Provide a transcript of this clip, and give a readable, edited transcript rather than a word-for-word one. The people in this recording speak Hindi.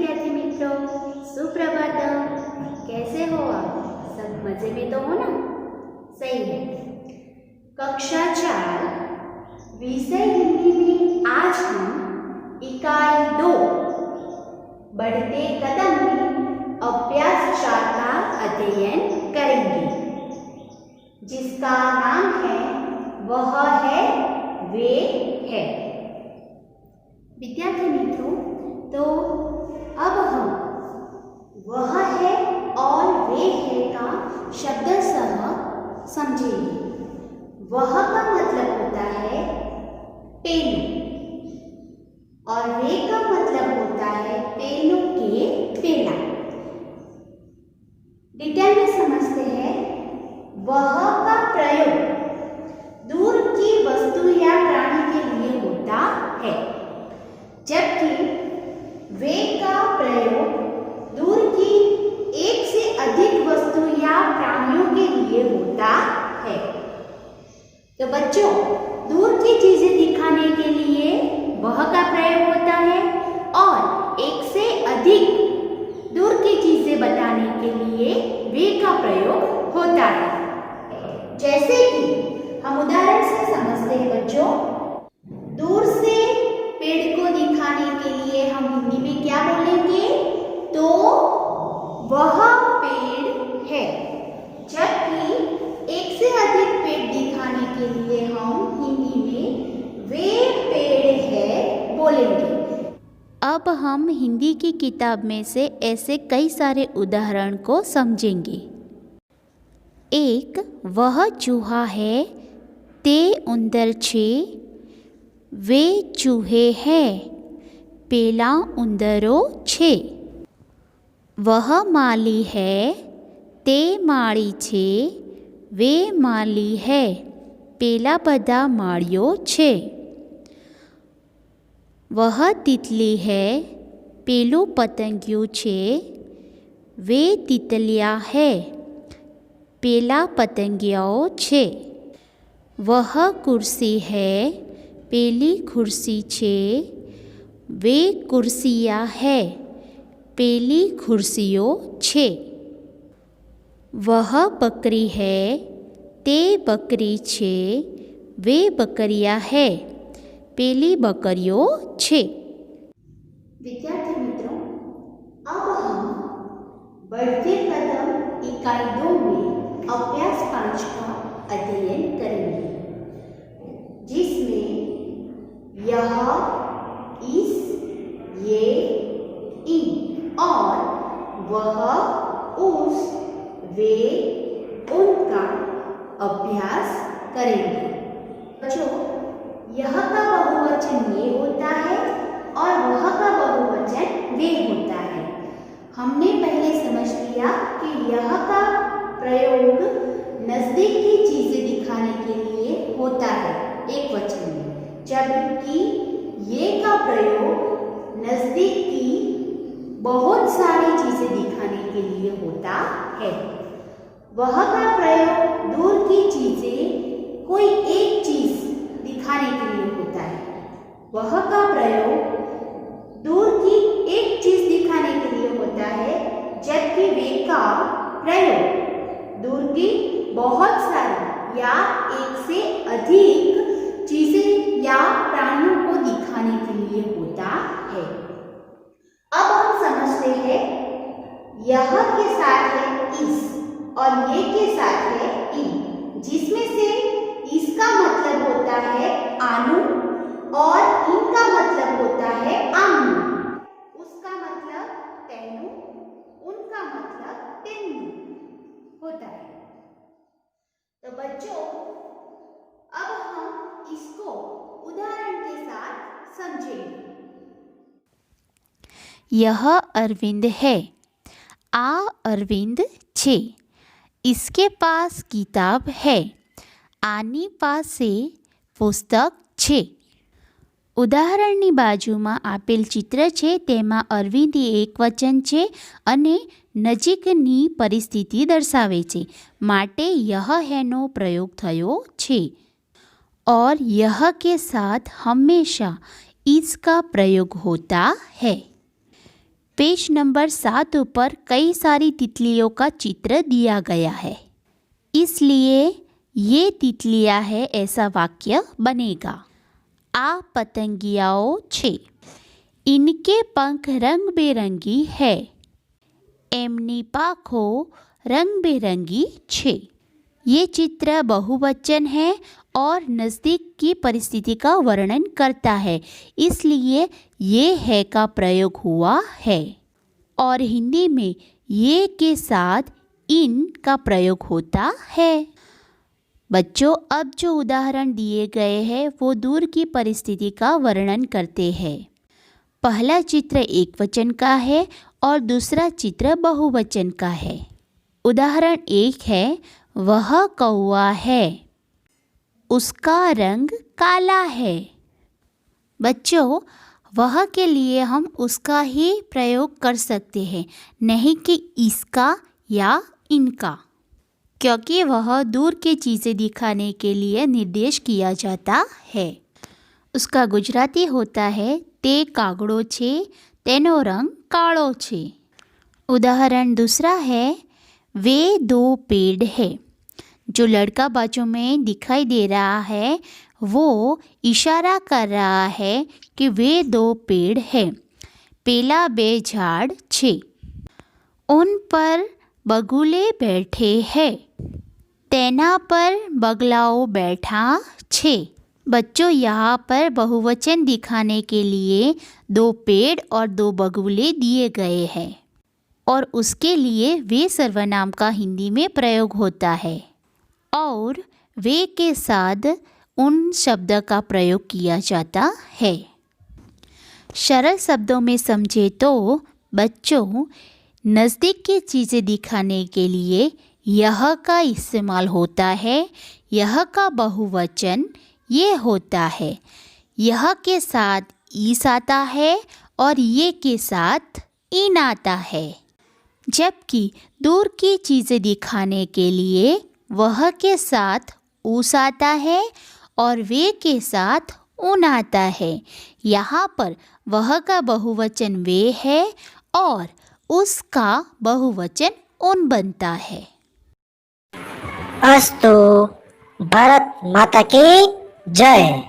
विद्यार्थी मित्रों, सुप्रभातम। कैसे हो आप? सब मजे में तो हो ना? सही है। कक्षा 4 विषय हिंदी में आज हम इकाई 2 बढ़ते कदम में अभ्यास 4 का अध्ययन करेंगे, जिसका नाम है वह है वे है। विद्यार्थी मित्रों, तो अब हम वह है और वे है का शब्दशः समझेंगे। वह का मतलब होता है पेन और वे का मतलब होता है पेनों के पेना। डिटेल में समझते हैं। वह का प्रयोग दूर की वस्तु या प्राणी के लिए होता है, जबकि वे का प्रयोग दूर की एक से अधिक वस्तु या प्राणियों के लिए होता है। तो बच्चों, दूर की चीजें दिखाने के लिए वह का प्रयोग होता है और एक से अधिक दूर की चीजें बताने के लिए वे का प्रयोग होता है। जैसे कि हम उदाहरण से समझते हैं बच्चों। दूर से पेड़ को दिखाने के लिए हम हिंदी में क्या बोलेंगे? तो वह पेड़ है। जबकि एक से अधिक पेड़ दिखाने के लिए हम हिंदी में वे पेड़ है बोलेंगे। अब हम हिंदी की किताब में से ऐसे कई सारे उदाहरण को समझेंगे। एक, वह चूहा है ते उंदर छे, वे चूहे हैं पेला उंदरो छे। वह माली है ते माળી छे, वे माली है पेला बधा माળીઓ छे। वह तितली है पेलू पतंगिયું छे, वे तितलिया है पेला पतंगिયાઓ छे। वह कुर्सी है पेली खुर्सी छे, वे कुर्सिया है पेली खुर्सियों छे। वह बकरी है ते बकरी छे, वे बकरिया है पेली बकरियों छे। विद्यार्थी मित्रों, अब हम बढ़ते कदम इकाई 2 में अभ्यास 5 का अध्ययन करेंगे, जिसमें यह, इस, ये, इन और वह, उस, वे, उनका अभ्यास करेंगे। बच्चों, यह का बहुवचन ये होता है और वह का बहुवचन वे होता है। हमने पहले समझ लिया कि यह का प्रयोग नजदीक की चीजें दिखाने के लिए होता है एक वचन में, जबकि ये का प्रयोग नजदीक की बहुत सारी चीजें दिखाने के लिए होता है। वह का प्रयोग दूर की चीजें कोई एक चीज दिखाने के लिए होता है। वह का प्रयोग दूर की एक चीज दिखाने के लिए होता है, जबकि वे का प्रयोग दूर की बहुत सारी या एक से अधिक चीजें या प्राणियों को दिखाने के लिए होता है। अब हम समझते हैं, यह के साथ है इस और ये के साथ है इन, जिसमें से इसका मतलब होता है आनु और इनका मतलब होता है आनु। उसका मतलब तेनु, उनका मतलब तेनु होता है। तो बच्चों, अब हम इसको उदाहरण के साथ समझेंगे। यह अरविंद है, आ अरविंद छे। इसके पास किताब है, आनी पासे पुस्तक छे। ઉદાહરણની બાજુમાં આપેલ ચિત્ર છે, તેમાં અરવિંદ એક વચન છે અને નજીકની પરિસ્થિતિ દર્શાવે છે, માટે यह हैનો પ્રયોગ થયો છે। और यह के साथ हमेशा इसका प्रयोग होता है। पेज नंबर 7 पर कई सारी तितलियों का चित्र दिया गया है, इसलिए ये तितलियां है ऐसा वाक्य बनेगा। आ पतंगियाओ छे, इनके पंख रंग बेरंगी है। एमनी पाखो रंग बेरंगी छे। ये चित्र बहुवचन है और नज़दीक की परिस्थिति का वर्णन करता है, इसलिए ये है का प्रयोग हुआ है। और हिंदी में ये के साथ इन का प्रयोग होता है। बच्चों, अब जो उदाहरण दिए गए हैं वो दूर की परिस्थिति का वर्णन करते हैं। पहला चित्र एक वचन का है और दूसरा चित्र बहुवचन का है। उदाहरण 1 है, वह कौवा है, उसका रंग काला है। बच्चों, वह के लिए हम उसका ही प्रयोग कर सकते हैं, नहीं कि इसका या इनका, क्योंकि वह दूर की चीज़ें दिखाने के लिए निर्देश किया जाता है। उसका गुजराती होता है, ते कागड़ो छे, तेनो रंग काळो छे। उदाहरण दूसरा है, वे 2 पेड़ है। जो लड़का बाजू में दिखाई दे रहा है वो इशारा कर रहा है कि वे 2 पेड़ है। पेला 2 झाड़ छे, उन पर बगुले बैठे हैं। तेना पर बगलाओ बैठा छे। बच्चों, यहाँ पर बहुवचन दिखाने के लिए 2 पेड़ और 2 बगुले दिए गए हैं और उसके लिए वे सर्वनाम का हिंदी में प्रयोग होता है और वे के साथ उन शब्द का प्रयोग किया जाता है। सरल शब्दों में समझे तो बच्चों, नज़दीक की चीज़ें दिखाने के लिए यह का इस्तेमाल होता है। यह का बहुवचन ये होता है। यह के साथ ईस आता है और ये के साथ इन आता है। जबकि दूर की चीज़ें दिखाने के लिए वह के साथ उस आता है और वे के साथ उन आता है। यहाँ पर वह का बहुवचन वे है और उसका बहुवचन उन बनता है। अस्तु। भारत माता की जय।